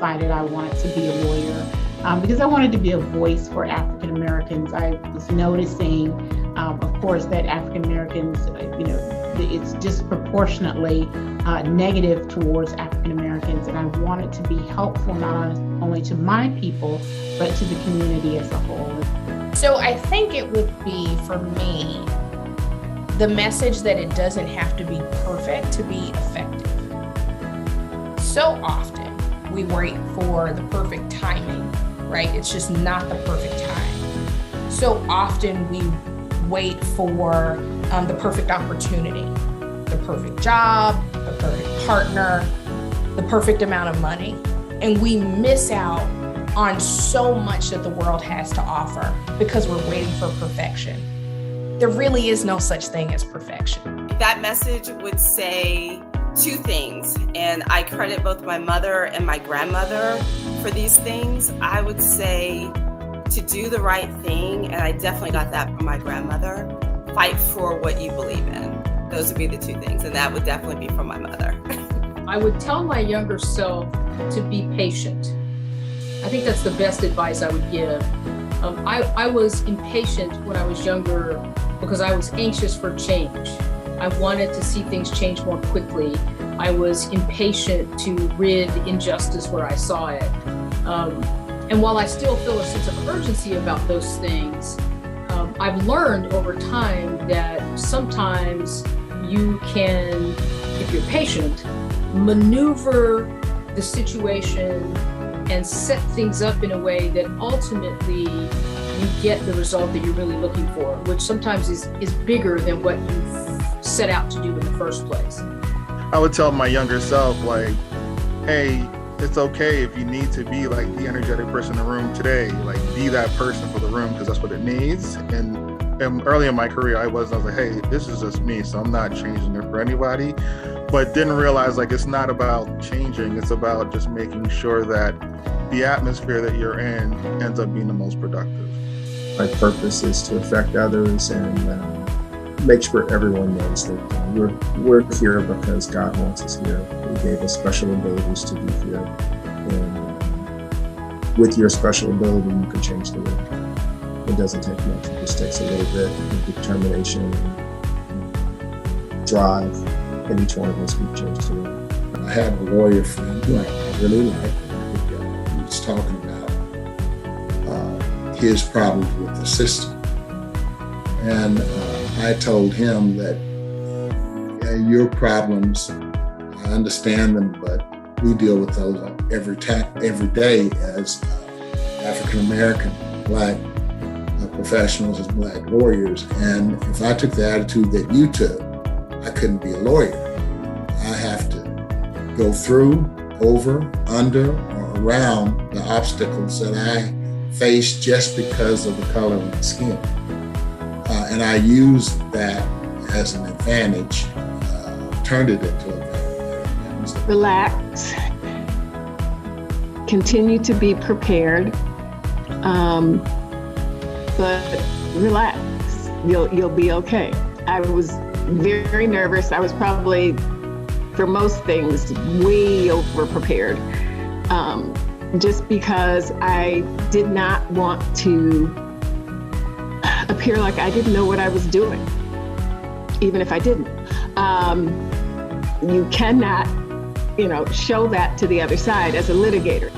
decided I wanted to be a lawyer because I wanted to be a voice for African Americans. I was noticing, of course, that African Americans, it's disproportionately negative towards African Americans, and I wanted to be helpful not only to my people, but to the community as a whole. So I think it would be, for me, the message that it doesn't have to be perfect to be effective. So often we wait for the perfect timing, right? It's just not the perfect time. So often we wait for the perfect opportunity, the perfect job, the perfect partner, the perfect amount of money. And we miss out on so much that the world has to offer because we're waiting for perfection. There really is no such thing as perfection. That message would say two things, and I credit both my mother and my grandmother for these things. I would say to do the right thing, and I definitely got that from my grandmother. Fight for what you believe in. Those would be the two things, and that would definitely be from my mother. I would tell my younger self to be patient. I think that's the best advice I would give. I was impatient when I was younger because I was anxious for change. I wanted to see things change more quickly. I was impatient to rid injustice where I saw it. And while I still feel a sense of urgency about those things, I've learned over time that sometimes you can, if you're patient, maneuver the situation and set things up in a way that ultimately you get the result that you're really looking for, which sometimes is bigger than what you set out to do in the first place. I would tell my younger self, like, hey, it's okay if you need to be like the energetic person in the room today, like be that person for the room because that's what it needs. And early in my career, I was like, hey, this is just me, so I'm not changing it for anybody. But didn't realize like it's not about changing, it's about just making sure that the atmosphere that you're in ends up being the most productive. My purpose is to affect others and make sure everyone knows that we're here because God wants us here. He gave us special abilities to be here. And with your special ability, you can change the world. It doesn't take much. It just takes a little bit of determination and drive. And each one of us can change the world. I have a lawyer friend who I really like. He was talking about his problems with the system. And I told him that your problems, I understand them, but we deal with those every day as African American, Black professionals, as Black lawyers. And if I took the attitude that you took, I couldn't be a lawyer. I have to go through, over, under, or around the obstacles that I face just because of the color of my skin. And I used that as an advantage, turned it into an advantage. Relax. Continue to be prepared, but relax. You'll be okay. I was very nervous. I was probably, for most things, way over prepared. Just because I did not want to appear like I didn't know what I was doing, even if I didn't. You cannot, show that to the other side as a litigator.